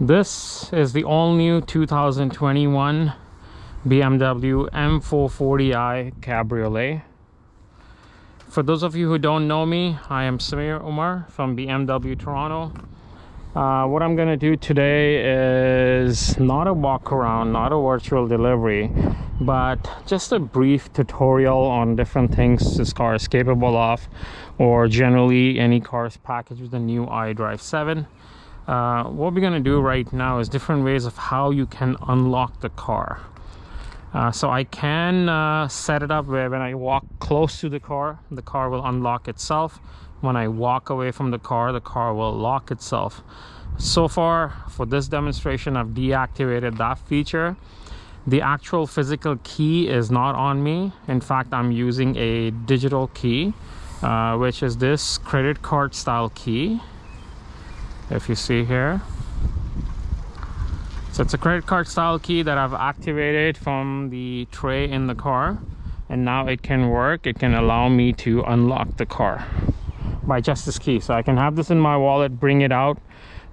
This is the all-new 2021 BMW M440i Cabriolet. For those of you who don't know me, I am Samir Umer from BMW Toronto. What I'm going to do today is not a walk around, not a virtual delivery, but just a brief tutorial on different things this car is capable of, or generally any cars packaged with the new iDrive 7. What we're going to do right now is different ways of how you can unlock the car. So I can set it up where when I walk close to the car will unlock itself. When I walk away from the car will lock itself. So far for this demonstration, I've deactivated that feature. The actual physical key is not on me. In fact, I'm using a digital key, which is this credit card style key. If you see here, so it's a credit card style key that I've activated from the tray in the car, and now it can work. It can allow me to unlock the car by just this key. So I can have this in my wallet, bring it out.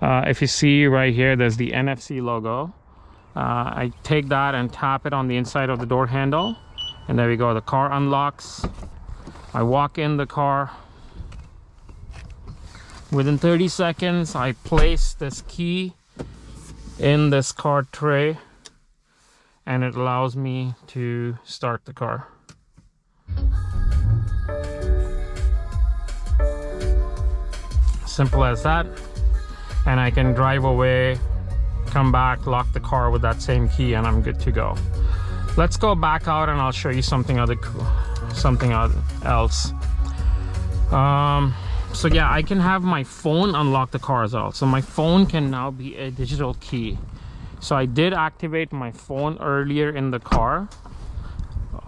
If you see right here, there's the NFC logo. I take that and tap it on the inside of the door handle, and there we go. The car unlocks. I walk in the car. Within 30 seconds, I place this key in this card tray, and it allows me to start the car. Simple as that. And I can drive away, come back, lock the car with that same key, and I'm good to go. Let's go back out and I'll show you something else. So yeah, I can have my phone unlock the car as well. So my phone can now be a digital key. So I did activate my phone earlier in the car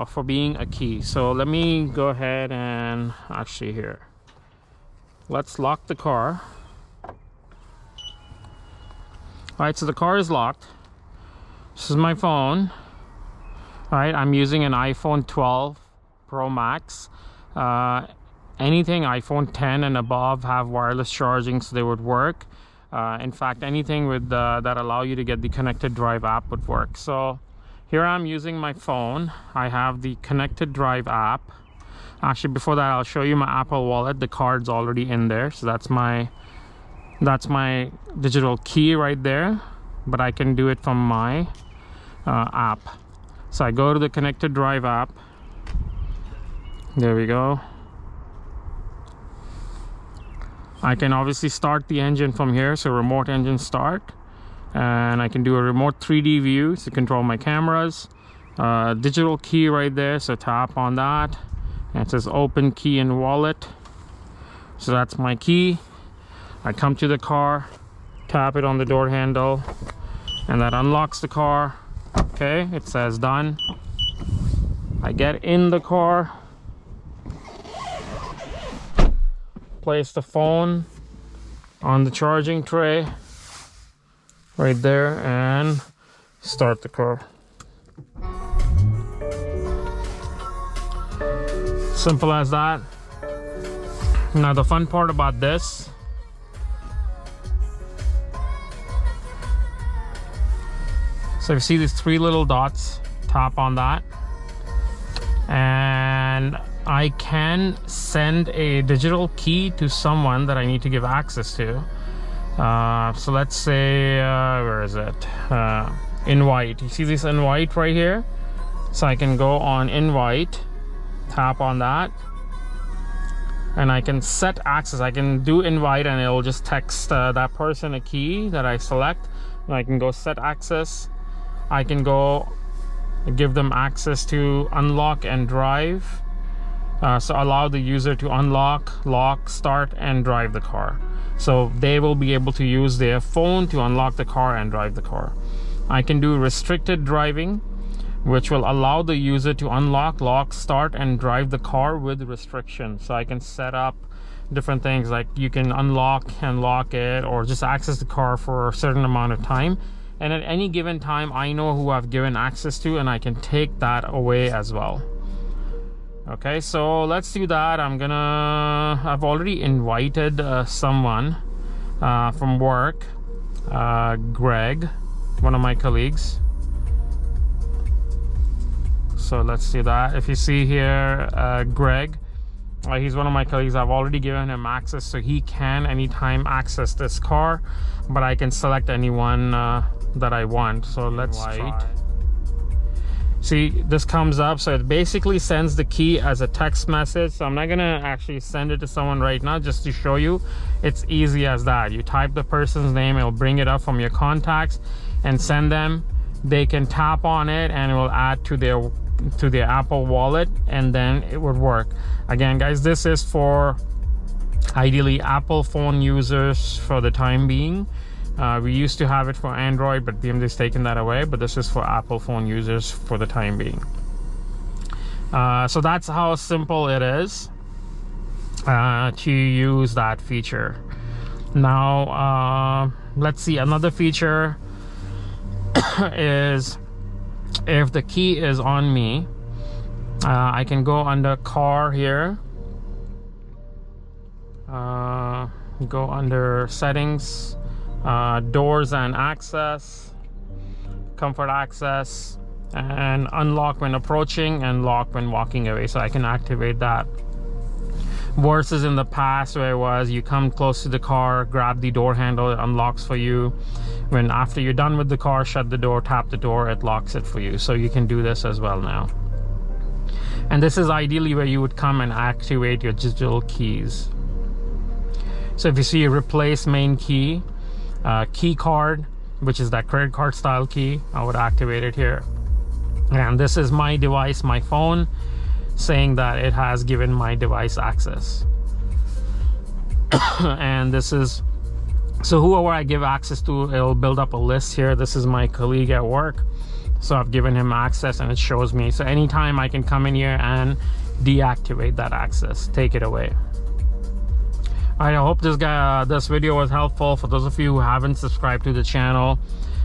for being a key. So let me go ahead and actually here. Let's lock the car. All right, so the car is locked. This is my phone. All right, I'm using an iPhone 12 Pro Max. Anything iPhone 10 and above have wireless charging, so they would work. In fact, anything with that allow you to get the Connected Drive app would work. So here I'm using my phone. I have the Connected Drive app. Actually, before that, I'll show you my Apple Wallet. The card's already in there, so that's my digital key right there. But I can do it from my app. So I go to the Connected Drive app. There we go. I can obviously start the engine from here, so remote engine start, and I can do a remote 3D view to control my cameras. Digital key right there, so tap on that, and it says open key in wallet. So that's my key. I come to the car, tap it on the door handle, and that unlocks the car. Okay, it says done. I get in the car, place the phone on the charging tray right there, and start the car. Simple as that. Now the fun part about this, so you see these three little dots, tap on that, and I can send a digital key to someone that I need to give access to. So let's say, where is it? Invite. You see this invite right here? So I can go on invite, tap on that, and I can set access. I can do invite and it'll just text that person a key that I select. And I can go set access. I can go give them access to unlock and drive. So allow the user to unlock, lock, start, and drive the car. So they will be able to use their phone to unlock the car and drive the car. I can do restricted driving, which will allow the user to unlock, lock, start, and drive the car with restrictions. So I can set up different things, like you can unlock and lock it, or just access the car for a certain amount of time. And at any given time, I know who I've given access to, and I can take that away as well. Okay, so let's do that. I've already invited someone from work. Greg, one of my colleagues. So let's see that. If you see here, Greg, he's one of my colleagues. I've already given him access, so he can anytime access this car, but I can select anyone that I want. So let's try. See, this comes up, so it basically sends the key as a text message. So I'm not gonna actually send it to someone right now, just to show you. It's easy as that. You type the person's name, it'll bring it up from your contacts and send them. They can tap on it and it will add to their Apple wallet, and then it would work. Again, guys, this is for ideally Apple phone users for the time being. We used to have it for Android, but BMW's taken that away, but this is for Apple phone users for the time being. So that's how simple it is to use that feature. Now let's see, another feature is if the key is on me, I can go under car here, go under settings, doors and access, comfort access, and unlock when approaching and lock when walking away. So I can activate that, versus in the past where it was you come close to the car, grab the door handle, it unlocks for you. When after you're done with the car, shut the door, tap the door, it locks it for you. So you can do this as well now. And this is ideally where you would come and activate your digital keys. So if you see replace main key, key card, which is that credit card style key, I would activate it here. And this is my device, my phone, saying that it has given my device access. And this is, so whoever I give access to, it'll build up a list here. This is my colleague at work, so I've given him access and it shows me. So anytime I can come in here and deactivate that access, take it away. I hope this video was helpful. For those of you who haven't subscribed to the channel,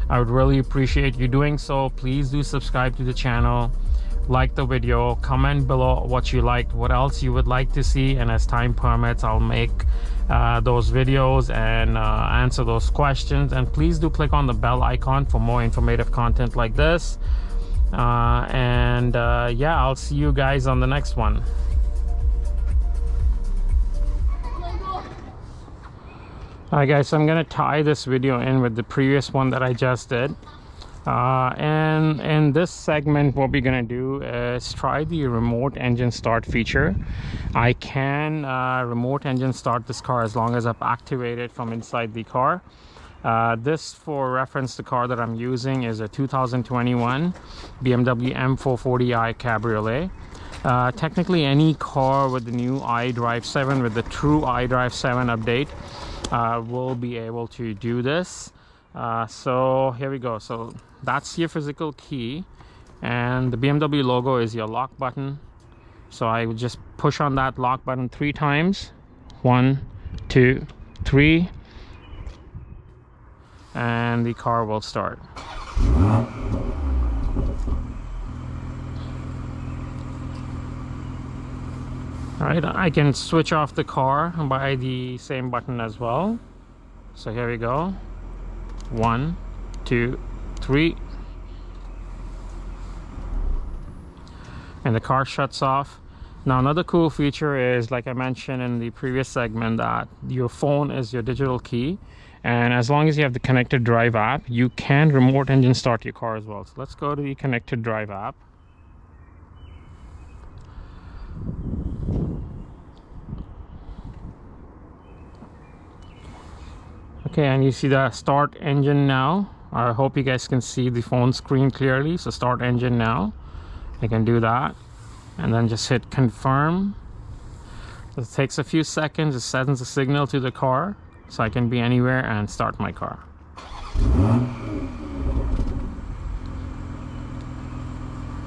I would really appreciate you doing so. Please do subscribe to the channel, like the video, comment below what you liked, what else you would like to see, and as time permits, I'll make those videos and answer those questions. And please do click on the bell icon for more informative content like this. Yeah, I'll see you guys on the next one. Alright guys, so I'm gonna tie this video in with the previous one that I just did. And in this segment, what we're gonna do is try the remote engine start feature. I can remote engine start this car as long as I've activated from inside the car. This, for reference, the car that I'm using is a 2021 BMW M440i Cabriolet. Technically any car with the new iDrive 7, with the true iDrive 7 update, will be able to do this. So here we go. So that's your physical key, and the BMW logo is your lock button. So I would just push on that lock button 3 times. 1, 2, 3, and the car will start. Alright, I can switch off the car by the same button as well. So here we go. 1, 2, 3. And the car shuts off. Now another cool feature is, like I mentioned in the previous segment, that your phone is your digital key. And as long as you have the Connected Drive app, you can remote engine start your car as well. So let's go to the Connected Drive app. Okay, and you see the start engine now. I hope you guys can see the phone screen clearly. So start engine now. I can do that, and then just hit confirm. It takes a few seconds. It sends a signal to the car, so I can be anywhere and start my car.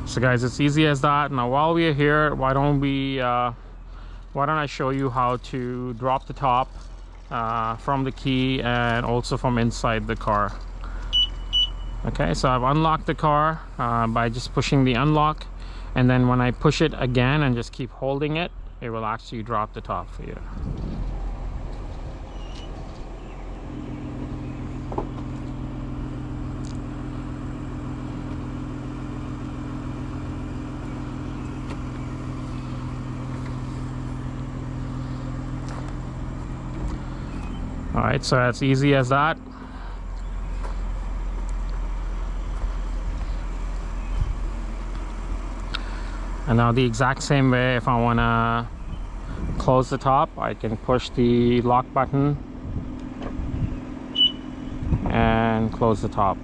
So guys, it's easy as that. Now while we are here, why don't I show you how to drop the top from the key and also from inside the car. Okay, so I've unlocked the car by just pushing the unlock, and then when I push it again and just keep holding it, it will actually drop the top for you. All right, so that's easy as that. And now the exact same way, if I want to close the top, I can push the lock button and close the top.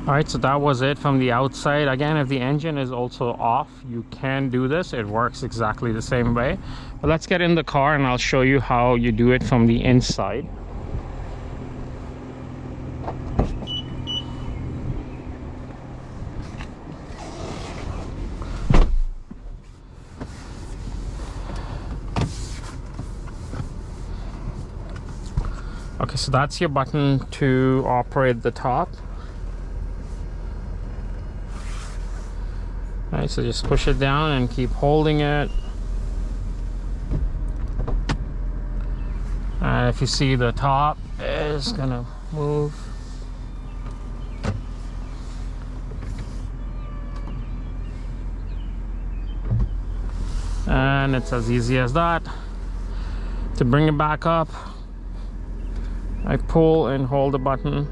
Alright, so that was it from the outside. Again, if the engine is also off, you can do this. It works exactly the same way. But let's get in the car and I'll show you how you do it from the inside. Okay, so that's your button to operate the top. Alright, so just push it down and keep holding it. And if you see, the top is gonna move. And it's as easy as that. To bring it back up, I pull and hold the button.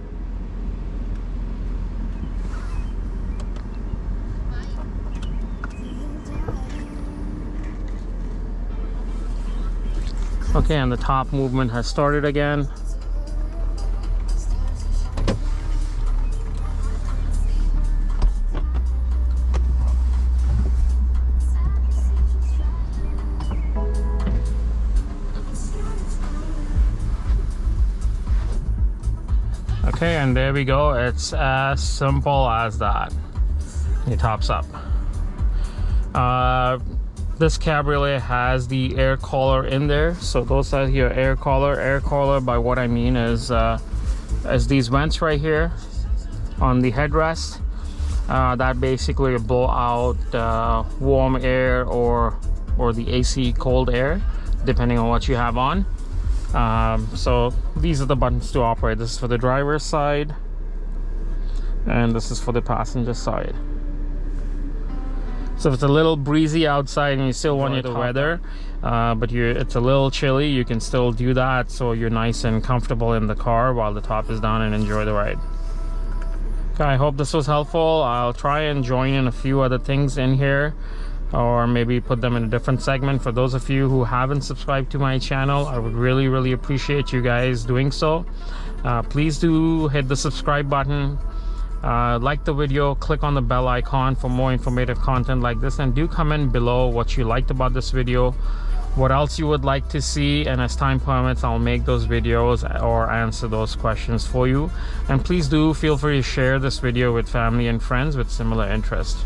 Okay, and the top movement has started again. Okay, and there we go. It's as simple as that. It tops up. This Cabriolet has the air collar in there, so those are your air collar. Air collar, by what I mean is these vents right here on the headrest that basically blow out warm air or the AC cold air, depending on what you have on. So these are the buttons to operate. This is for the driver's side, and this is for the passenger side. So if it's a little breezy outside and you still want the weather, but it's a little chilly, you can still do that, so you're nice and comfortable in the car while the top is down and enjoy the ride. Okay, I hope this was helpful. I'll try and join in a few other things in here, or maybe put them in a different segment. For those of you who haven't subscribed to my channel, I would really appreciate you guys doing so. Please do hit the subscribe button. Like the video, click on the bell icon for more informative content like this, and do comment below what you liked about this video, what else you would like to see, and as time permits I'll make those videos or answer those questions for you. And please do feel free to share this video with family and friends with similar interests.